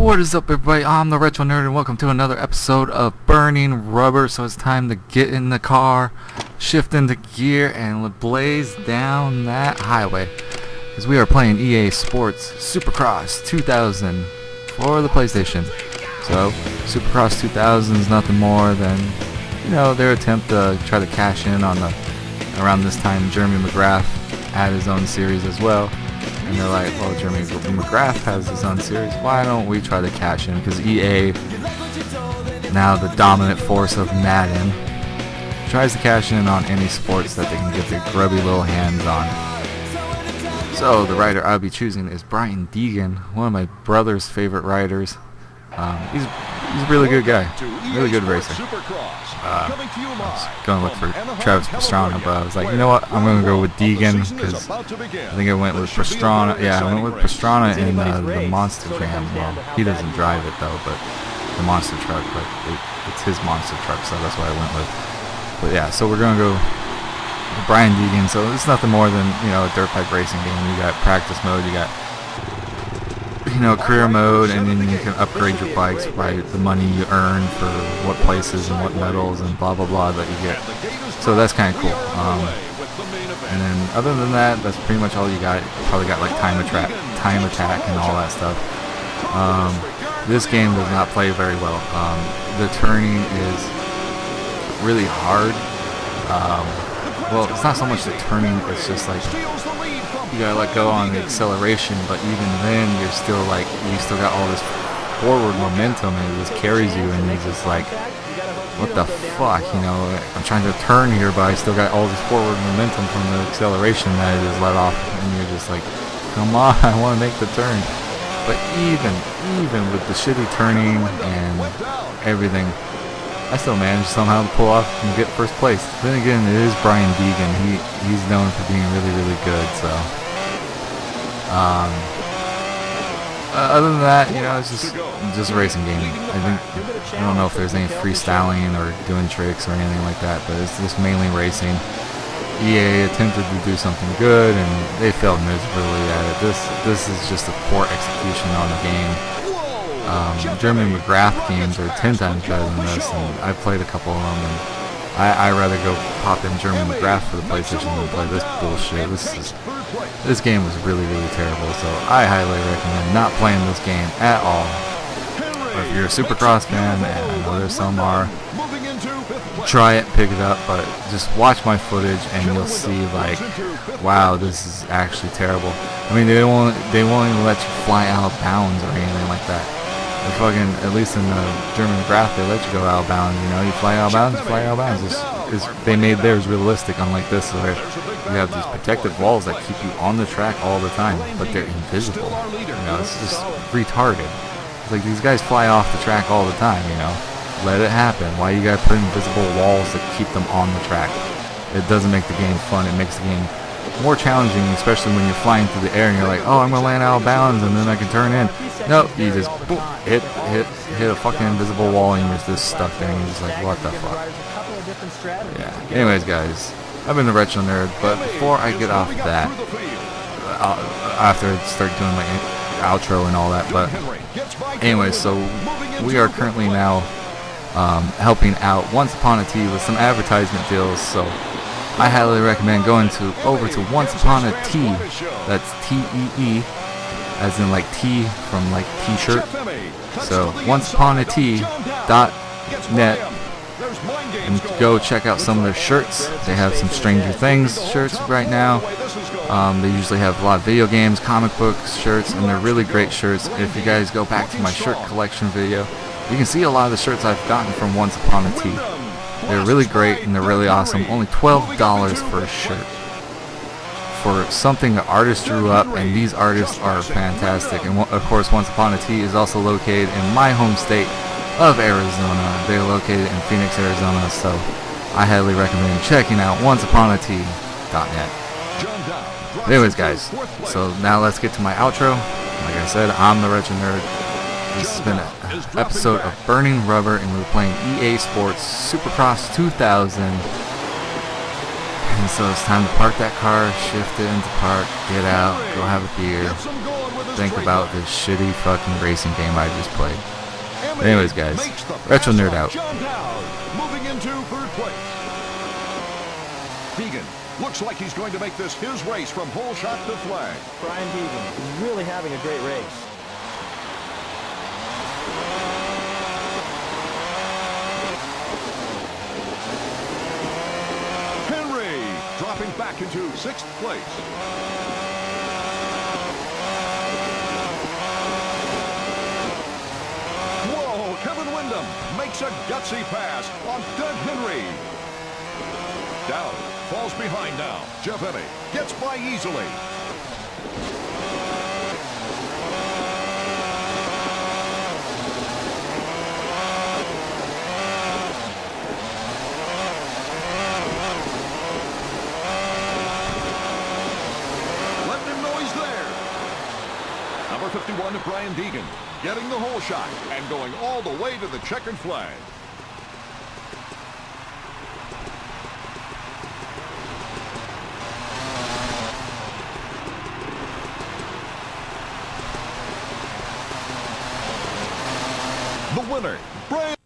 What is up, everybody? I'm the Retro Nerd, and welcome to another episode of Burning Rubber. So it's time to get in the car, shift into gear, and blaze down that highway. As we are playing EA Sports Supercross 2000 for the PlayStation. So Supercross 2000 is nothing more than, their attempt to try to cash in on around this time Jeremy McGrath had his own series as well. And they're like, well, Jeremy McGrath has his own series. Why don't we try to cash in? Because EA, now the dominant force of Madden, tries to cash in on any sports that they can get their grubby little hands on. So the writer I'll be choosing is Brian Deegan, one of my brother's favorite writers. He's a really good guy, really good racer. I was going to look for Travis Pastrana, but I was like, you know what, I'm going to go with Deegan, because I think I went with Pastrana. Yeah, I went with Pastrana in the Monster Jam. Well, he doesn't drive it though, but the monster truck, but it's his monster truck, so that's what I went with. But yeah, so we're going to go with Brian Deegan. So it's nothing more than, a dirt bike racing game. You got practice mode, you got career mode, and then you can upgrade your bikes by the money you earn for what places and what medals and blah blah blah that you get. So that's kind of cool. And then other than that, that's pretty much all you got. You probably got like time attack and all that stuff. This game does not play very well. The turning is really hard. Well, it's not so much the turning, it's just like you gotta let go on the acceleration, but even then you still got all this forward momentum, and it just carries you, and you're just like, what the fuck, I'm trying to turn here, but I still got all this forward momentum from the acceleration that I just let off, and you're just like, come on, I want to make the turn. But even with the shitty turning and everything, I still managed somehow to pull off and get first place. Then again, it is Brian Deegan. He's known for being really, really good. So, other than that, it's just a racing game. I don't know if there's any freestyling or doing tricks or anything like that, but it's just mainly racing. EA attempted to do something good, and they failed miserably at it. This is just a poor execution on the game. Jeremy McGrath games are 10 times better than this, and I've played a couple of them, and I rather go pop in Jeremy McGrath for the PlayStation than play this bullshit. This game was really, really terrible, so I highly recommend not playing this game at all. But if you're a Supercross fan, and I know there's some are, try it, pick it up, but just watch my footage and you'll see, like, wow, this is actually terrible. I mean, they won't even let you fly out of bounds or anything like that. At least in the German McGrath, they let you go out of bounds. You fly out of bounds, fly out of bounds. They made theirs realistic, unlike this, where you have these protective walls that keep you on the track all the time, but they're invisible. It's just retarded. It's like these guys fly off the track all the time. Let it happen. Why you gotta put invisible walls that keep them on the track? It doesn't make the game fun. It makes the game more challenging, especially when you're flying through the air and you're like, oh, I'm gonna land out of bounds and then I can turn in. Nope, you just boom, hit a fucking invisible wall, and you're just stuck there, and you're just like, what the fuck? Yeah. Anyways, guys, I've been the Retro Nerd, but before I get off that, after I start doing my outro and all that, but anyways, so we are currently now helping out Once Upon a T with some advertisement deals, so I highly recommend going over to Once Upon a T, that's T-E-E, as in like T from like t-shirt. So onceuponat.net, and go check out some of their shirts. They have some Stranger Things shirts right now. They usually have a lot of video games, comic books shirts, and they're really great shirts. If you guys go back to my shirt collection video, you can see a lot of the shirts I've gotten from Once Upon a T. They're really great and they're really awesome. Only $12 for a shirt, for something the artist drew up, and these artists are fantastic. And of course, Once Upon a T is also located in my home state of Arizona. They're located in Phoenix, Arizona, so I highly recommend checking out onceuponat.net. Anyways, guys, so now let's get to my outro. Like I said, I'm the Retro Nerd. This has been an episode of Burning Rubber, and we're playing EA Sports Supercross 2000. And so it's time to park that car, shift it into park, get out, go have a beer, think about this shitty fucking racing game I just played. Anyways, guys, Retro Nerd out. Moving into third place. Deegan looks like he's going to make this his race from hole shot to flag. Brian Deegan is really having a great race. Dropping back into sixth place. Whoa, Kevin Windham makes a gutsy pass on Doug Henry. Down, falls behind now. Jeff Eddy gets by easily. Number 51, Brian Deegan, getting the hole shot and going all the way to the checkered flag. The winner, Brian